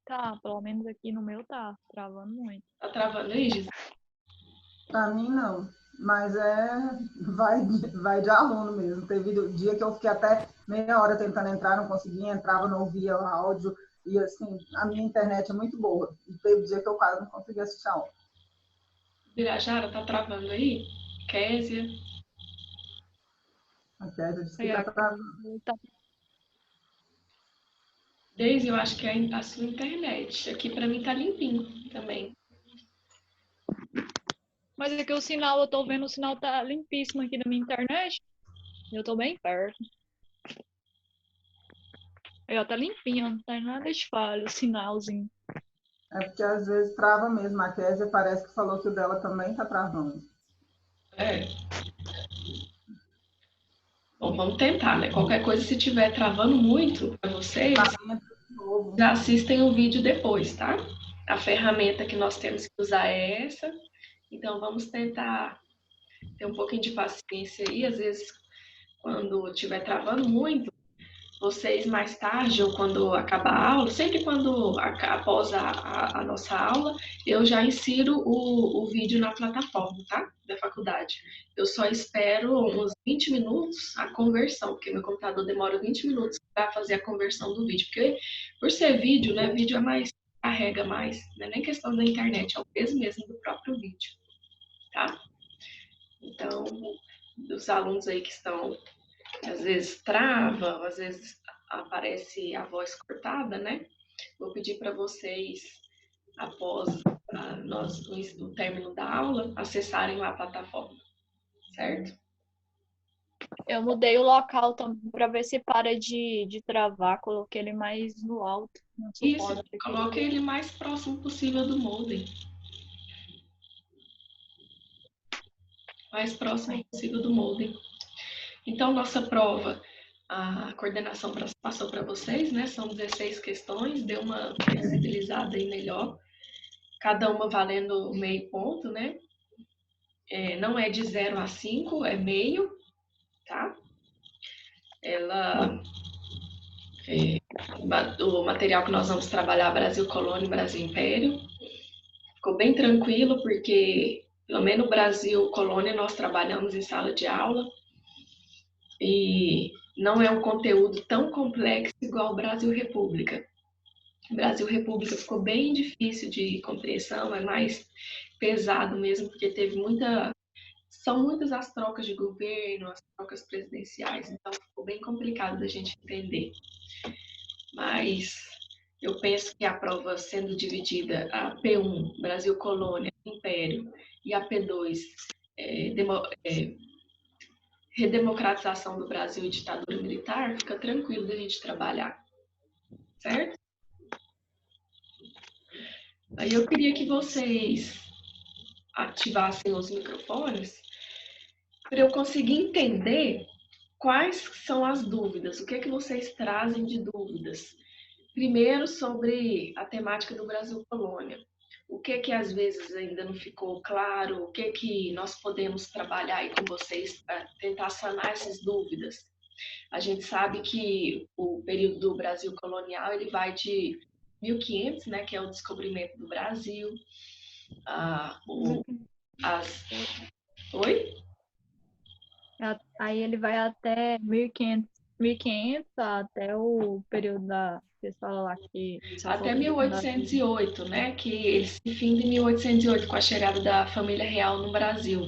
Tá, pelo menos aqui no meu tá travando muito. Tá travando aí, Gisele? Para mim, não. Mas vai de aluno mesmo. Teve dia que eu fiquei até meia hora tentando entrar, não conseguia, entrava, não ouvia o áudio. E assim, a minha internet é muito boa. E teve dia que eu quase não conseguia assistir a aula. Birajara, tá travando aí? Késia? A Kézia disse que Aí está aqui travando. tá. Deise, eu acho que é a sua internet. Aqui pra mim tá limpinho também. Mas aqui o sinal, eu tô vendo o sinal tá limpíssimo aqui na minha internet. Eu tô bem perto. Aí, ó, tá limpinho, não tem nada de falha, o sinalzinho. É porque às vezes trava mesmo. A Kézia parece que falou que o dela também está travando. É. Bom, vamos tentar, né? Qualquer coisa, se tiver travando muito pra vocês, já assistem o vídeo depois, tá? A ferramenta que nós temos que usar é essa. Então, vamos tentar ter um pouquinho de paciência aí. Às vezes, quando estiver travando muito, vocês mais tarde ou quando acabar a aula, sempre quando após a nossa aula, eu já insiro o vídeo na plataforma, tá? Da faculdade. Eu só espero uns 20 minutos a conversão, porque meu computador demora 20 minutos para fazer a conversão do vídeo. Porque por ser vídeo, né? Vídeo é mais, carrega mais, não é nem questão da internet, é o peso mesmo do próprio vídeo, tá? Então, os alunos aí que estão às vezes trava, às vezes aparece a voz cortada, né? Vou pedir para vocês, após o término da aula, acessarem a plataforma, certo? Eu mudei o local também pra ver se para de travar. Coloquei ele mais no alto, no Isso, suporte aqui. coloque ele mais próximo possível do molde. Mais próximo possível do molde. Então, nossa prova, a coordenação passou para vocês, né? São 16 questões, deu uma flexibilizada aí melhor. Cada uma valendo meio ponto, né? Não é de 0 a 5, é meio, tá? Ela, o material que nós vamos trabalhar, Brasil Colônia e Brasil Império, ficou bem tranquilo, porque pelo menos Brasil Colônia nós trabalhamos em sala de aula, e não é um conteúdo tão complexo igual o Brasil República. Brasil República ficou bem difícil de compreensão, é mais pesado mesmo, porque são muitas as trocas de governo, as trocas presidenciais, então ficou bem complicado da gente entender. Mas eu penso que a prova sendo dividida, a P1, Brasil Colônia, Império, e a P2, redemocratização do Brasil e ditadura militar, fica tranquilo da gente trabalhar, certo? Aí eu queria que vocês ativassem os microfones para eu conseguir entender quais são as dúvidas, o que é que vocês trazem de dúvidas. Primeiro, sobre a temática do Brasil Colônia. O que é que às vezes ainda não ficou claro? O que é que nós podemos trabalhar aí com vocês para tentar sanar essas dúvidas? A gente sabe que o período do Brasil colonial ele vai de 1500, né, que é o descobrimento do Brasil. Oi? Aí ele vai até 1500 até o período da. Vocês falam lá que. Até 1808, né? Que ele se finda em 1808 com a chegada da família real no Brasil.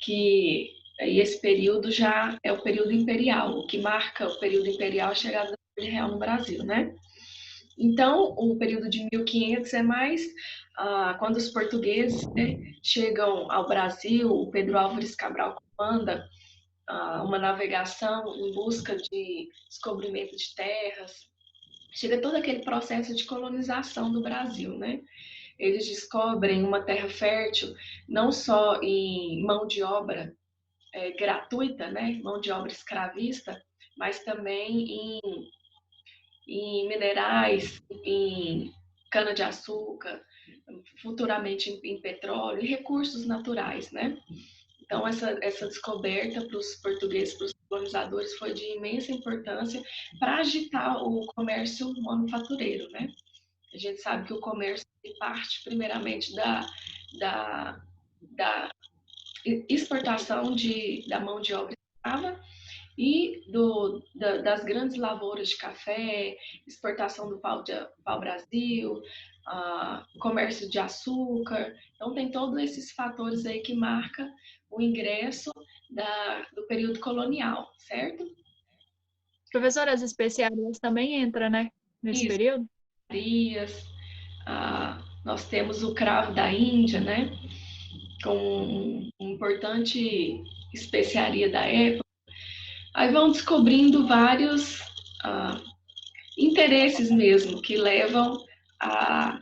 Que aí esse período já é o período imperial. O que marca o período imperial é a chegada da família real no Brasil, né? Então, o período de 1500 é mais quando os portugueses, né, chegam ao Brasil, o Pedro Álvares Cabral comanda uma navegação em busca de descobrimento de terras. Chega todo aquele processo de colonização do Brasil, né? Eles descobrem uma terra fértil, não só em mão de obra gratuita, né? Mão de obra escravista, mas também em minerais, em cana-de-açúcar, futuramente em petróleo e recursos naturais, né? Então, essa descoberta para os portugueses, para os colonizadores, foi de imensa importância para agitar o comércio manufatureiro, né? A gente sabe que o comércio parte primeiramente da exportação da mão de obra escrava e das grandes lavouras de café, exportação do pau-brasil, comércio de açúcar. Então, tem todos esses fatores aí que marcam o ingresso do período colonial, certo? Professora, as especiarias também entram, né? Nesse Isso. período? Nós temos o cravo da Índia, né? Com uma importante especiaria da época. Aí vão descobrindo vários interesses mesmo que levam a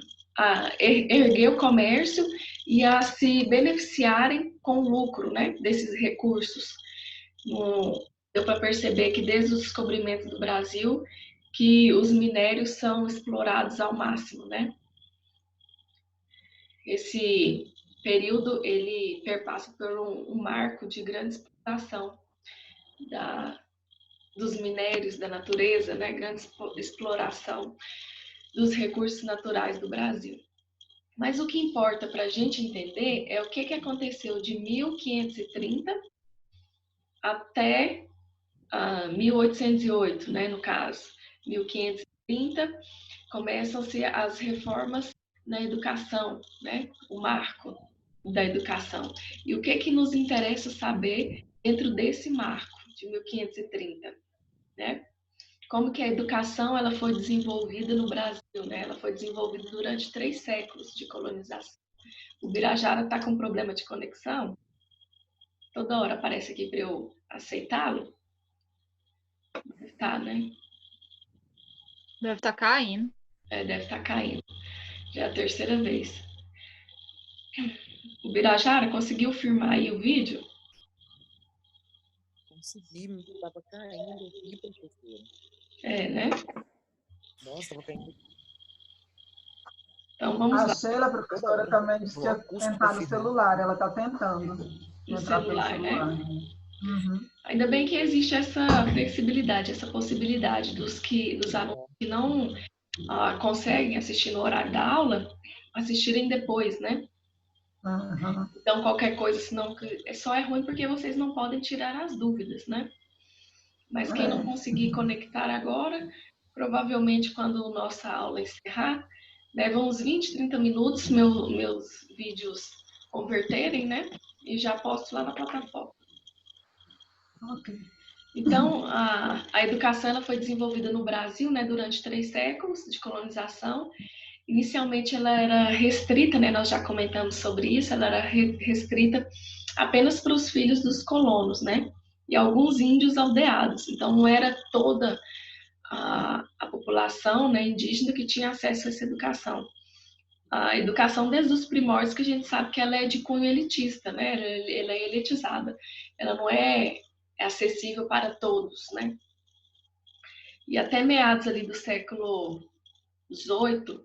erguer o comércio e a se beneficiarem com o lucro, né, desses recursos. Deu para perceber que desde o descobrimento do Brasil que os minérios são explorados ao máximo, né? Esse período ele perpassa por um marco de grande exploração dos minérios da natureza, né? Grande exploração dos recursos naturais do Brasil. Mas o que importa para a gente entender é o que aconteceu de 1530 até 1808, né? No caso, 1530 começam-se as reformas na educação, né? O marco da educação. E o que nos interessa saber dentro desse marco de 1530, né? Como que a educação ela foi desenvolvida no Brasil, né? Ela foi desenvolvida durante 3 séculos de colonização. O Birajara está com problema de conexão? Toda hora aparece aqui para eu aceitá-lo? Tá, né? Deve estar caindo. Deve estar caindo. Já é a terceira vez. O Birajara conseguiu firmar aí o vídeo? Consegui, mas estava caindo aqui, professora. Né? Nossa, estava caindo. Então vamos lá. A Sheila, professora, também disse que ia tentar no celular. Ela está tentando No entrar pelo celular, né? Uhum. Ainda bem que existe essa flexibilidade, essa possibilidade dos alunos que não conseguem assistir no horário da aula, assistirem depois, né? Uhum. Então, qualquer coisa, senão só é ruim porque vocês não podem tirar as dúvidas, né? Mas quem não conseguir conectar agora, provavelmente quando nossa aula encerrar, leva uns 20, 30 minutos meus vídeos converterem, né? E já posto lá na plataforma. Ok. Então, a educação ela foi desenvolvida no Brasil, né, durante 3 séculos de colonização. Inicialmente, ela era restrita, né, nós já comentamos sobre isso, ela era restrita apenas para os filhos dos colonos, né, e alguns índios aldeados. Então, não era toda a população, né, indígena que tinha acesso a essa educação. A educação, desde os primórdios, que a gente sabe que ela é de cunho elitista, né, ela é elitizada. Ela não é acessível para todos, né? E até meados ali do século XVIII,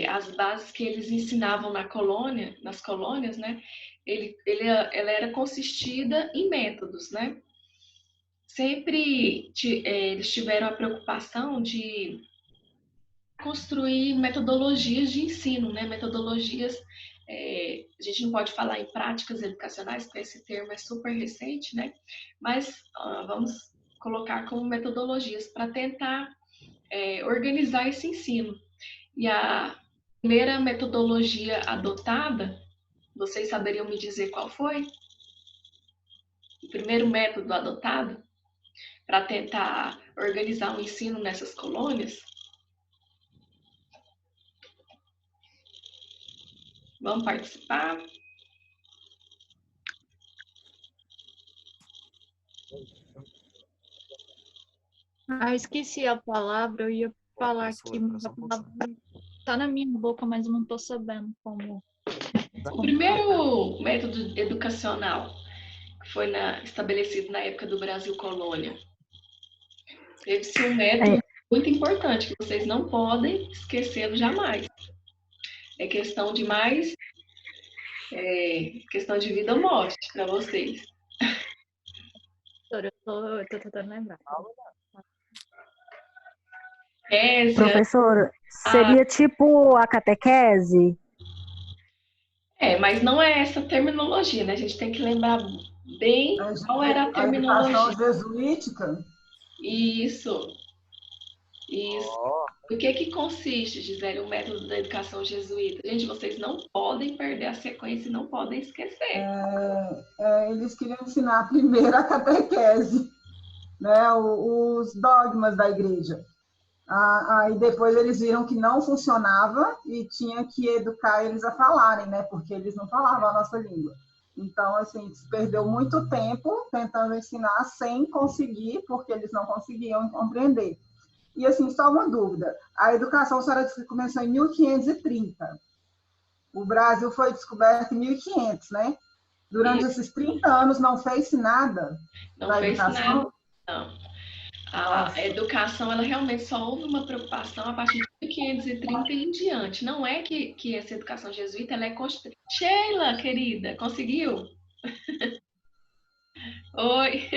as bases que eles ensinavam nas colônias, né? Ela era consistida em métodos, né? Sempre eles tiveram a preocupação de construir metodologias de ensino, né? Metodologias, a gente não pode falar em práticas educacionais, porque esse termo é super recente, né? Mas vamos colocar como metodologias para tentar organizar esse ensino. E a primeira metodologia adotada, vocês saberiam me dizer qual foi? O primeiro método adotado para tentar organizar o ensino nessas colônias? Vamos participar? Esqueci a palavra, eu ia falar aqui, mas a palavra tá na minha boca, mas eu não tô sabendo como. O primeiro método educacional que foi estabelecido na época do Brasil colônia, teve-se um método muito importante que vocês não podem esquecê-lo jamais. É questão de questão de vida ou morte para vocês. Eu tô tentando lembrar. Professora, seria tipo a catequese? Mas não é essa terminologia, né? A gente tem que lembrar bem qual era a A educação terminologia. jesuítica? Isso, isso. Ó, O que consiste, Gisele, o método da educação jesuíta? Gente, vocês não podem perder a sequência e não podem esquecer. Eles queriam ensinar primeiro a catequese, né, os dogmas da igreja. Aí depois eles viram que não funcionava e tinha que educar eles a falarem, né, porque eles não falavam a nossa língua. Então, assim, se perdeu muito tempo tentando ensinar sem conseguir, porque eles não conseguiam compreender. E, assim, só uma dúvida. A educação, a senhora disse que começou em 1530. O Brasil foi descoberto em 1500, né? Durante esses 30 anos não fez nada Não da fez educação? nada, não. Nossa. A educação, ela realmente só houve uma preocupação a partir de 1530 e em diante. Não é que essa educação jesuíta, ela é construída. Sheila, querida, conseguiu? Oi.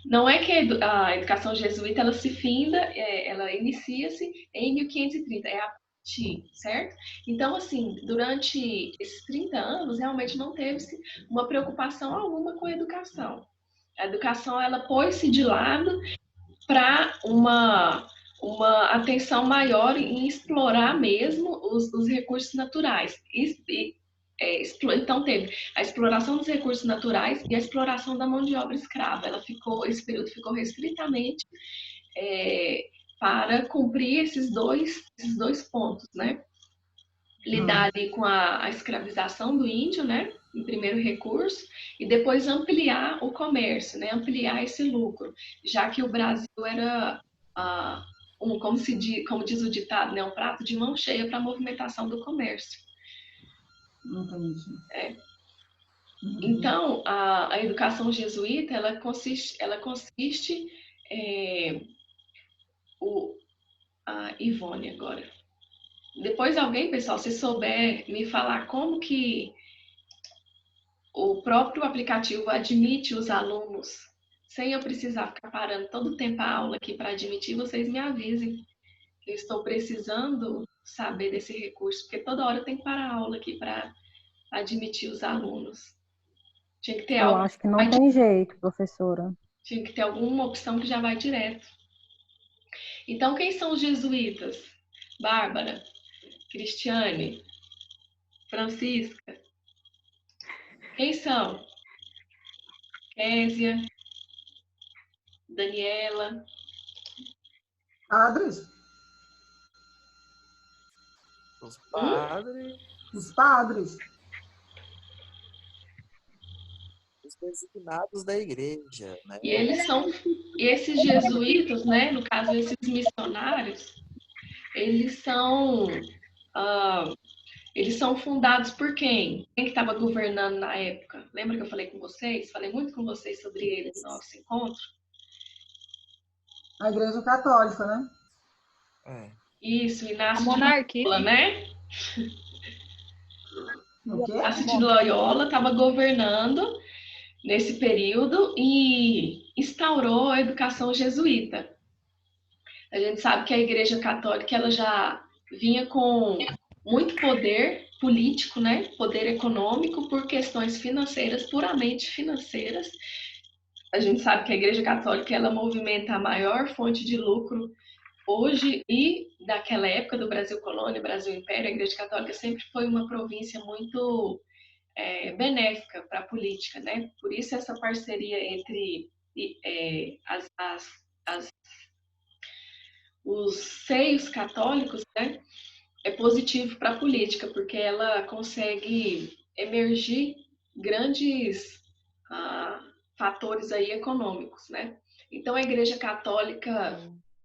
Não é que a educação jesuíta, ela se finda, ela inicia-se em 1530, é a partir, certo? Então, assim, durante esses 30 anos, realmente não teve-se uma preocupação alguma com a educação. A educação, ela pôs-se de lado para uma atenção maior em explorar mesmo os recursos naturais. Então, teve a exploração dos recursos naturais e a exploração da mão de obra escrava. Esse período ficou restritamente para cumprir esses dois pontos, né? Lidar ali com a escravização do índio, né? Em primeiro recurso, e depois ampliar o comércio, né? Ampliar esse lucro, já que o Brasil era, como diz o ditado, né? Um prato de mão cheia para a movimentação do comércio. Entendi. Então, a educação jesuíta, ela consiste a Ivone agora. Depois alguém, pessoal, se souber me falar como que o próprio aplicativo admite os alunos, sem eu precisar ficar parando todo o tempo a aula aqui para admitir, vocês me avisem. Eu estou precisando saber desse recurso, porque toda hora tem que parar a aula aqui para admitir os alunos. Tinha que ter Eu acho que não tem jeito, professora. Tinha que ter alguma opção que já vai direto. Então, quem são os jesuítas? Bárbara, Cristiane, Francisca. Quem são? Késia, Daniela. Padres? os padres, Os padres. os designados da igreja, né? E esses jesuítas, né? No caso, esses missionários, eles são fundados por quem? Quem que estava governando na época? Lembra que eu falei com vocês? Falei muito com vocês sobre eles no nosso encontro? A Igreja Católica, né? Isso, Inácio A monarquia. de Loyola, né? O quê? Inácio de Loyola estava governando nesse período e instaurou a educação jesuíta. A gente sabe que a Igreja Católica ela já vinha com muito poder político, né? Poder econômico por questões financeiras, puramente financeiras. A gente sabe que a Igreja Católica ela movimenta a maior fonte de lucro hoje e daquela época do Brasil Colônia, Brasil Império. A Igreja Católica sempre foi uma província muito benéfica para a política, né? Por isso essa parceria entre os seios católicos, né, é positivo para a política, porque ela consegue emergir grandes fatores aí econômicos, né? Então a Igreja Católica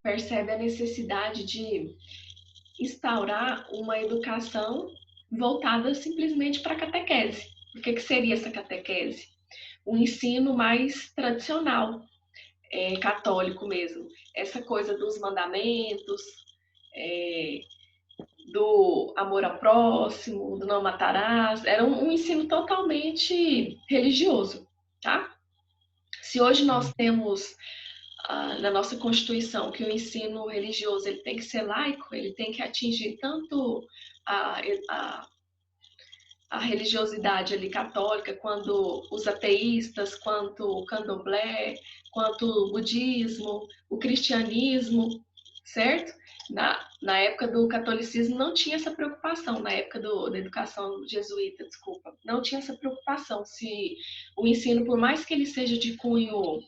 percebe a necessidade de instaurar uma educação voltada simplesmente para a catequese. O que seria essa catequese? Um ensino mais tradicional, católico mesmo. Essa coisa dos mandamentos, do amor ao próximo, do não matarás, era um ensino totalmente religioso, tá? Se hoje nós temos na nossa Constituição que o ensino religioso ele tem que ser laico, ele tem que atingir tanto a, a, a religiosidade ali católica, quanto os ateístas, quanto o candomblé, quanto o budismo, o cristianismo, certo? Na época do catolicismo não tinha essa preocupação, na época da educação jesuíta, desculpa, não tinha essa preocupação se o ensino, por mais que ele seja de cunho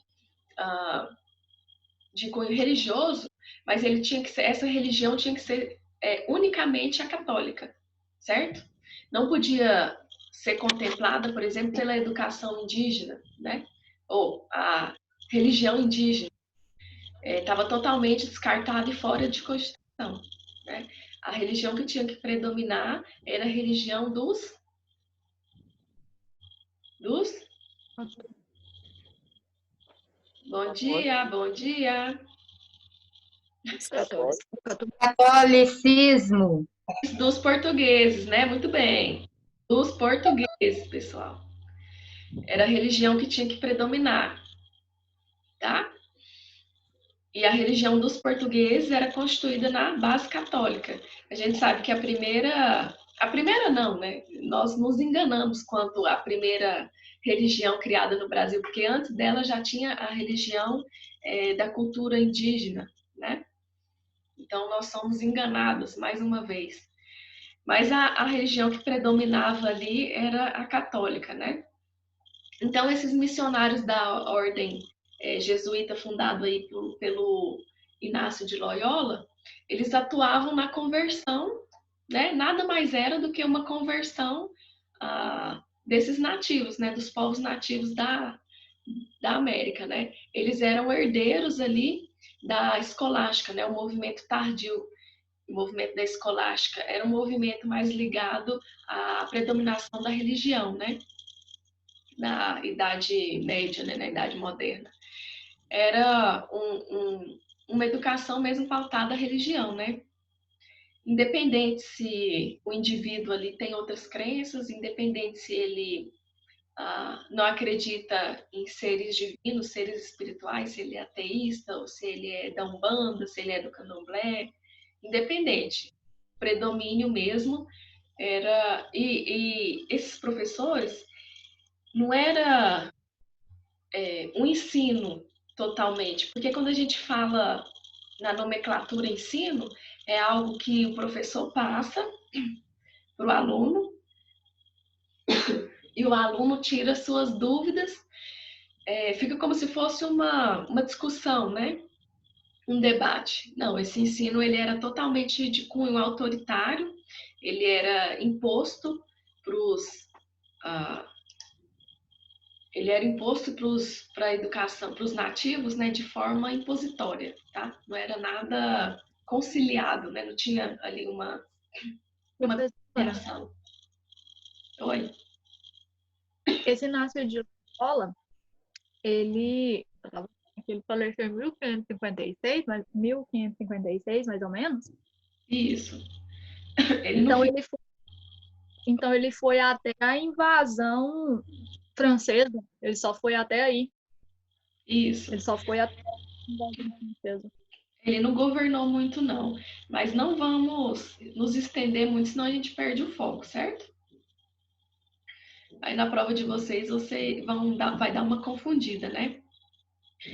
religioso, mas ele tinha que ser, essa religião tinha que ser unicamente a católica, certo? Não podia ser contemplada, por exemplo, pela educação indígena, né? Ou a religião indígena. Estava totalmente descartada e fora de Constituição, né? A religião que tinha que predominar era a religião dos Bom dia, bom dia. Catolicismo. Dos portugueses, né? Muito bem. Dos portugueses, pessoal. Era a religião que tinha que predominar, tá? E a religião dos portugueses era constituída na base católica. A gente sabe que a primeira não, né? Nós nos enganamos quanto à primeira religião criada no Brasil, porque antes dela já tinha a religião da cultura indígena, né? Então nós somos enganados mais uma vez. Mas a religião que predominava ali era a católica, né? Então esses missionários da ordem jesuíta fundado aí pelo Inácio de Loyola, eles atuavam na conversão, né? Nada mais era do que uma conversão desses nativos, né? Dos povos nativos da América, né? Eles eram herdeiros ali da escolástica, né? O movimento tardio, o movimento da escolástica era um movimento mais ligado à predominação da religião, né? Na Idade Média, né? Na Idade Moderna. Era uma educação mesmo pautada à religião, né? Independente se o indivíduo ali tem outras crenças, independente se ele não acredita em seres divinos, seres espirituais, se ele é ateísta, ou se ele é da Umbanda, se ele é do Candomblé, independente. O predomínio mesmo era... E esses professores não era um ensino totalmente, porque quando a gente fala na nomenclatura ensino, é algo que o professor passa para o aluno e o aluno tira suas dúvidas, fica como se fosse uma discussão, né? Um debate. Não, esse ensino ele era totalmente de cunho autoritário, ele era imposto para os para a educação, para os nativos, né, de forma impositória, tá? Não era nada conciliado, né? Não tinha ali uma interação. Oi. Esse Inácio de Loyola, ele faleceu em 1556, mais ou menos. Isso. Então ele foi até a invasão francesa. Ele só foi até aí. Isso. Ele só foi até a invasão francesa. Ele não governou muito, não. Mas não vamos nos estender muito, senão a gente perde o foco, certo? Aí na prova de vocês, vai dar uma confundida, né?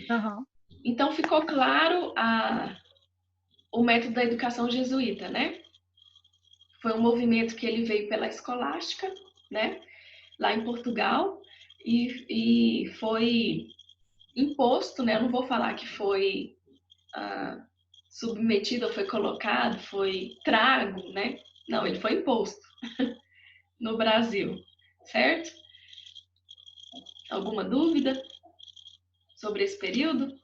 Uhum. Então ficou claro o método da educação jesuíta, né? Foi um movimento que ele veio pela escolástica, né? Lá em Portugal, e foi imposto, né? Eu não vou falar que foi submetido, foi colocado, foi trago, né? Não, ele foi imposto no Brasil, certo? Alguma dúvida sobre esse período?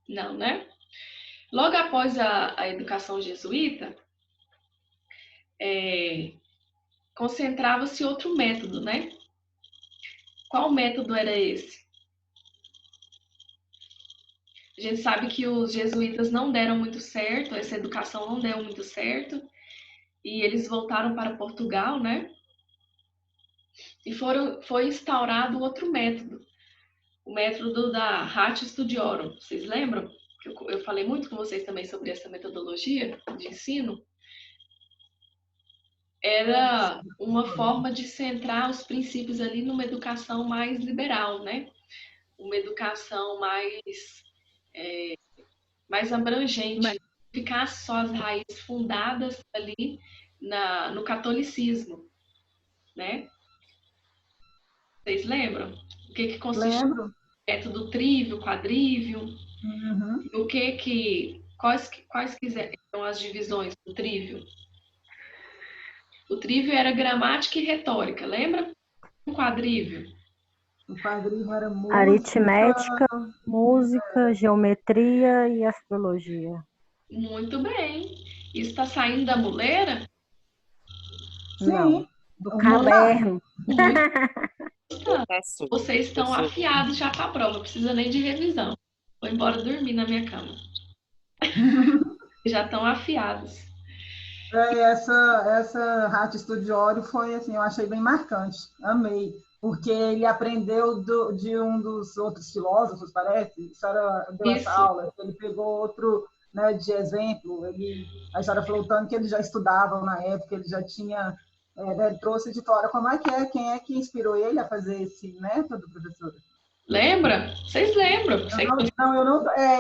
Não, né? Logo após a educação jesuíta, concentrava-se outro método, né? Qual método era esse? A gente sabe que os jesuítas não deram muito certo, essa educação não deu muito certo, e eles voltaram para Portugal, né? E foi instaurado outro método, o o método da Hatch Studiorum. Vocês lembram? Que eu falei muito com vocês também sobre essa metodologia de ensino. Era uma forma de centrar os princípios ali numa educação mais liberal, né? Uma educação mais abrangente, ficar só as raízes fundadas ali no catolicismo, né? Vocês lembram? O que consiste Lembro. no método trívio, quadrívio? Uhum. Quais eram as divisões do trívio? O trívio era gramática e retórica, lembra? O quadrívio. O quadrívio era música. Aritmética, música, geometria e astrologia. Muito bem. Isso está saindo da muleira? Não, Sim. do caderno. Vocês estão afiados já para a prova, não precisa nem de revisão. Vou embora dormir na minha cama. Já estão afiados. Essa Hatch Studiorum foi assim, eu achei bem marcante, amei, porque ele aprendeu de um dos outros filósofos, parece, a senhora deu essa aula, ele pegou outro, né, de exemplo, a senhora falou tanto que eles já estudavam na época, ele já tinha, ele trouxe de fora, como é que é, quem é que inspirou ele a fazer esse método, professora? Lembra? Vocês lembram?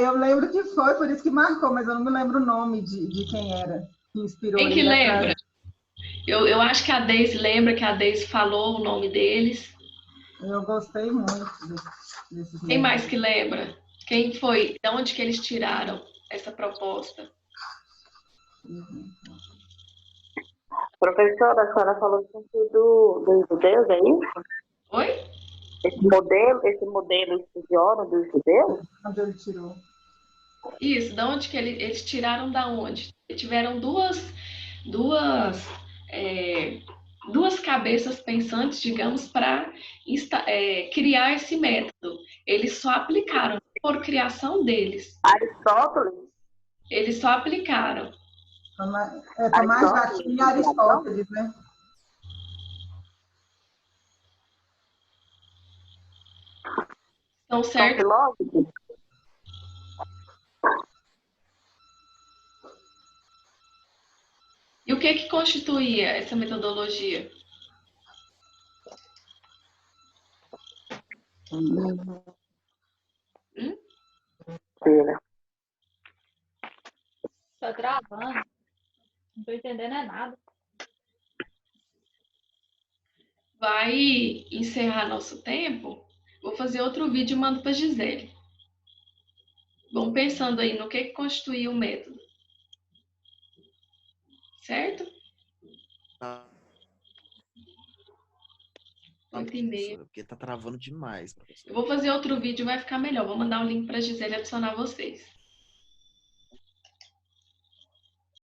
Eu lembro que foi, por isso que marcou, mas eu não me lembro o nome de quem era que inspirou ele. Quem que ele lembra? Eu acho que a Deise lembra que a Deise falou o nome deles. Eu gostei muito desses Quem mais que lembra? Quem foi? De onde que eles tiraram essa proposta? Professora, a senhora falou dos judeus, é isso? Oi? Esse modelo estudioso dos judeus? Onde ele tirou? Isso, da onde que eles tiraram da onde? Tiveram duas cabeças pensantes, digamos, para criar esse método. Eles só aplicaram, por criação deles. Aristóteles? Eles só aplicaram. Tomás Aquino e Aristóteles, né? Estão certos? E o que constituía essa metodologia? Tá gravando. Não tô entendendo nada. Vai encerrar nosso tempo. Vou fazer outro vídeo e mando para Gisele. Vão pensando aí no que constitui o método. Certo? 8h30. Porque tá travando demais, professor. Eu vou fazer outro vídeo e vai ficar melhor. Vou mandar o link para Gisele adicionar vocês.